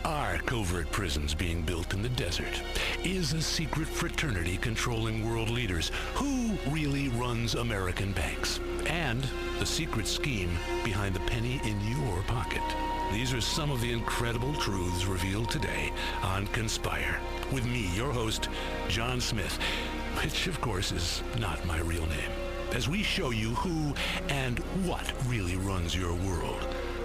Are covert prisons being built in the desert? Is a secret fraternity controlling world leaders? Who really runs American banks? And the secret scheme behind the penny in your pocket. These are some of the incredible truths revealed today on Conspire. With me, your host, John Smith, which of course is not my real name, as we show you who and what really runs your world.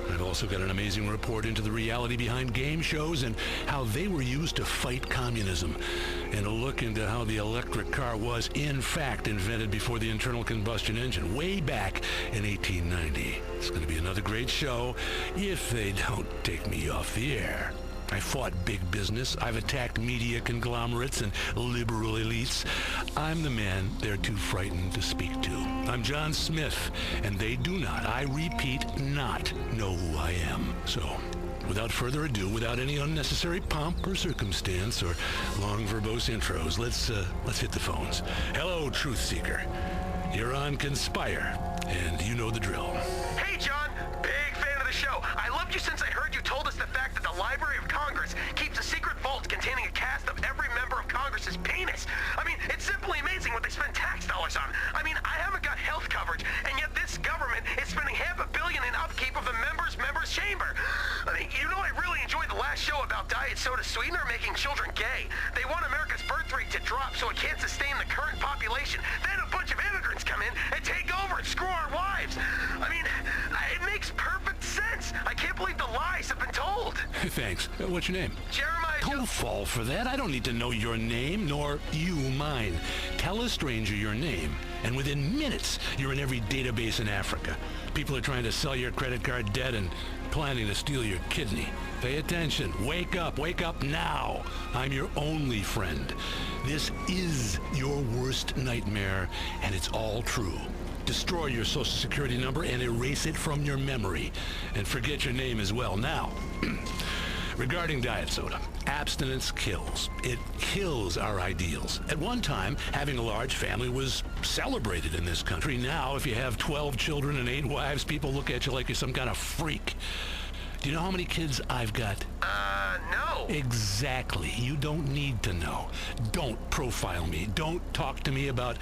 I've also got an amazing report into the reality behind game shows and how they were used to fight communism, and a look into how the electric car was, in fact, invented before the internal combustion engine, way back in 1890. It's going to be another great show if they don't take me off the air. I fought big business. I've attacked media conglomerates and liberal elites. I'm the man they're too frightened to speak to. I'm John Smith, and they do not, I repeat, not know who I am. So, without further ado, without any unnecessary pomp or circumstance or long verbose intros, let's hit the phones. Hello, Truth Seeker. You're on Conspire, and you know the drill. Hey, John. Big fan of the show. I loved you since I heard you told us the fact that the Library of Congress keeps a secret vault containing a cast of every member of Congress's penis. I mean, it's simply amazing what they spend tax dollars on. I mean, I haven't got health coverage, and yet this government is spending $500 million in upkeep of the members' chamber. I mean, you know, I really enjoyed the last show about diet soda sweetener making children gay. They want America's birth rate to drop so it can't sustain the current population. Then a bunch of immigrants come in and take over and screw our wives. I mean, it makes perfect sense. I can't believe the lies have been told. Thanks. What's your name? Jeremiah. Don't fall for that. I don't need to know your name, nor you mine. Tell a stranger your name, and within minutes, you're in every database in Africa. People are trying to sell your credit card debt and planning to steal your kidney. Pay attention. Wake up now. I'm your only friend. This is your worst nightmare, and it's all true. Destroy your social security number and erase it from your memory. And forget your name as well. Now, regarding diet soda, abstinence kills. It kills our ideals. At one time, having a large family was celebrated in this country. Now, if you have 12 children and 8 wives, people look at you like you're some kind of freak. Do you know how many kids I've got? No. Exactly. You don't need to know. Don't profile me. Don't talk to me about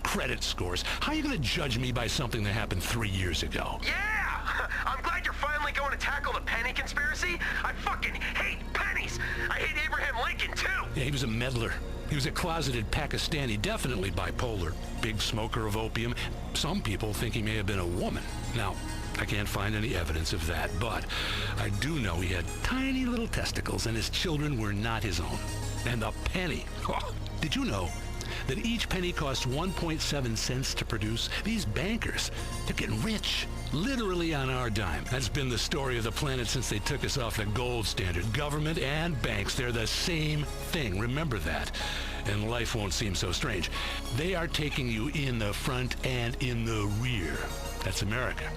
credit scores. How are you going to judge me by something that happened 3 years ago? Yeah! I'm glad you're finally going to tackle the penny conspiracy. I fucking hate pennies. I hate Abraham Lincoln, too. Yeah, he was a meddler. He was a closeted Pakistani, definitely bipolar, big smoker of opium. Some people think he may have been a woman. Now, I can't find any evidence of that, but I do know he had tiny little testicles, and his children were not his own. And the penny. Oh, did you know that each penny costs 1.7 cents to produce? These bankers, they're getting rich, literally on our dime. That's been the story of the planet since they took us off the gold standard. Government and banks, they're the same thing. Remember that, and life won't seem so strange. They are taking you in the front and in the rear. That's America.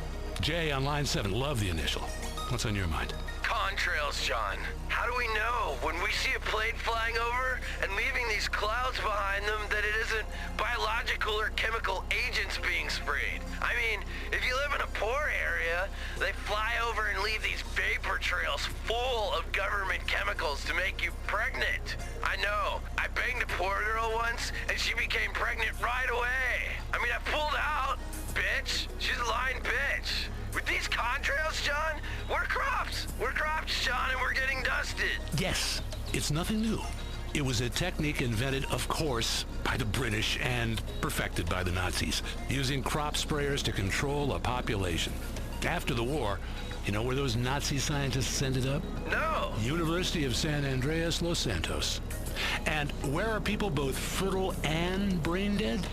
Jay on line 7, love the initial. What's on your mind? Contrails, John. How do we know when we see a plane flying over and leaving these clouds behind them that it isn't biological or chemical agents being sprayed? I mean, if you live in a poor area, they fly over and leave these vapor trails full of government chemicals to make you pregnant. I know. I banged a poor girl once and she became pregnant right away. I mean, I pulled out, bitch. She's a lying bitch. With these contrails, John, we're crops. We're crops, John, and we're getting dusted. Yes, it's nothing new. It was a technique invented, of course, by the British and perfected by the Nazis, using crop sprayers to control a population. After the war, you know where those Nazi scientists ended up? No. University of San Andreas, Los Santos. And where are people both fertile and brain dead?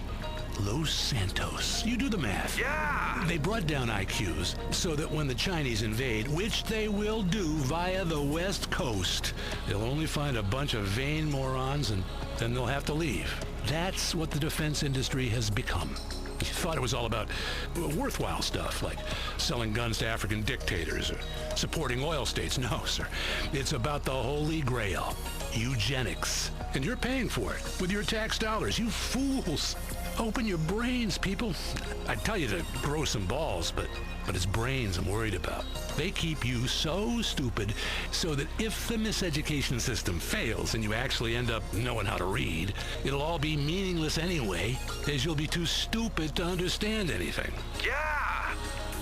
Los Santos. You do the math. Yeah. They brought down IQs so that when the Chinese invade, which they will do via the West Coast, they'll only find a bunch of vain morons and then they'll have to leave. That's what the defense industry has become. You thought it was all about worthwhile stuff, like selling guns to African dictators or supporting oil states. No, sir. It's about the holy grail, eugenics. And you're paying for it with your tax dollars, you fools. Open your brains, people. I'd tell you to grow some balls, but it's brains I'm worried about. They keep you so stupid so that if the miseducation system fails and you actually end up knowing how to read, it'll all be meaningless anyway, as you'll be too stupid to understand anything. Yeah!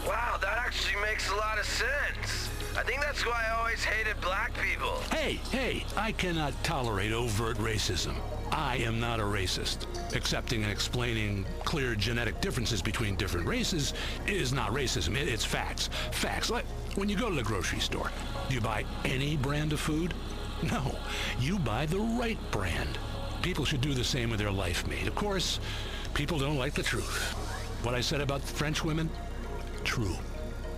Wow, that actually makes a lot of sense. I think that's why I always hated black people. Hey, I cannot tolerate overt racism. I am not a racist. Accepting and explaining clear genetic differences between different races is not racism. It's facts. Facts. Like when you go to the grocery store, do you buy any brand of food? No, you buy the right brand. People should do the same with their life mate. Of course, people don't like the truth. What I said about French women? True.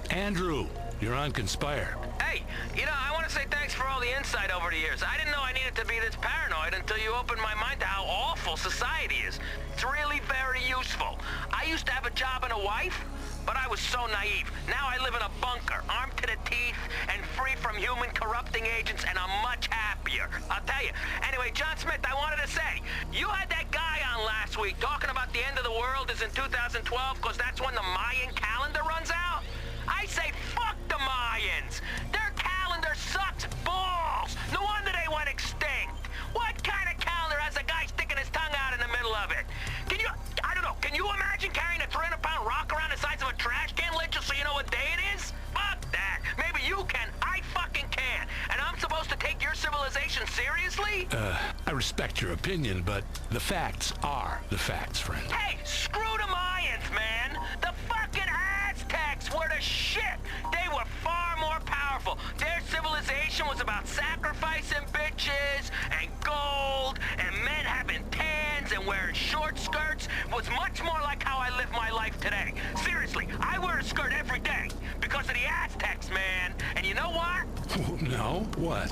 Andrew, you're on Conspire. Hey, I want to say thanks for all the insight over the years. I didn't know I needed to be this paranoid until you opened my mind to how awful society is. It's really very useful. I used to have a job and a wife, but I was so naive. Now I live in a bunker, armed to the teeth and free from human corrupting agents, and I'm much happier. I'll tell you. Anyway, John Smith, I wanted to say, you had that guy on last week talking about the end of the world is in 2012 because that's when the Mayan calendar runs out. I say fuck the Mayans. Their calendar sucks balls. No wonder they went extinct. What kind of calendar has a guy sticking his tongue out in the middle of it? Can you imagine carrying a 300-pound rock around the size of a trash can lid just so you know what day it is? Fuck that. Maybe you can. I fucking can. And I'm supposed to take your civilization seriously? I respect your opinion, but the facts are the facts, friend. Hey, screw the Mayans, man. The fucking Aztecs were the shit. They were far more powerful. Their civilization was about sacrificing bitches and gold and men having tans and wearing short skirts. Was much more like how I live my life today. Seriously, I wear a skirt every day because of the Aztecs, man. And you know what? No? What?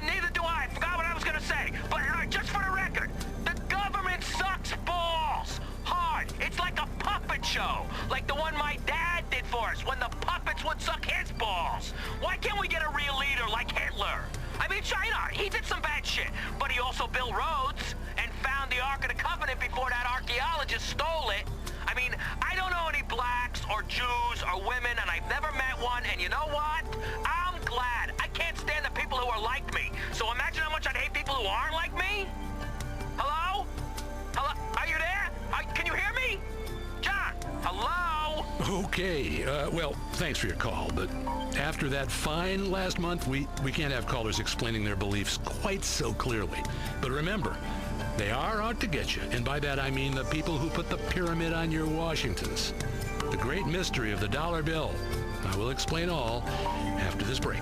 Neither do I. Forgot what I was gonna say. But just for the record, the government sucks balls. Hard. It's like a puppet show. Like the one my dad did for us when the puppets would suck his balls. Why can't we get a real leader like Hitler? I mean, China, he did some bad shit, but he also built roads and found the Ark of the Covenant before that archaeologist stole it. I mean, I don't know any blacks or Jews or women, and I've never met one, and you know what? I'm glad. I can't stand the people who are like me. So imagine how much I'd hate people who aren't like me. Hello? Hello? Are you there? Can you hear me? John? Hello? Okay, well, thanks for your call, but after that fine last month, we can't have callers explaining their beliefs quite so clearly. But remember, they are out to get you, and by that I mean the people who put the pyramid on your Washingtons. The great mystery of the dollar bill. I will explain all after this break.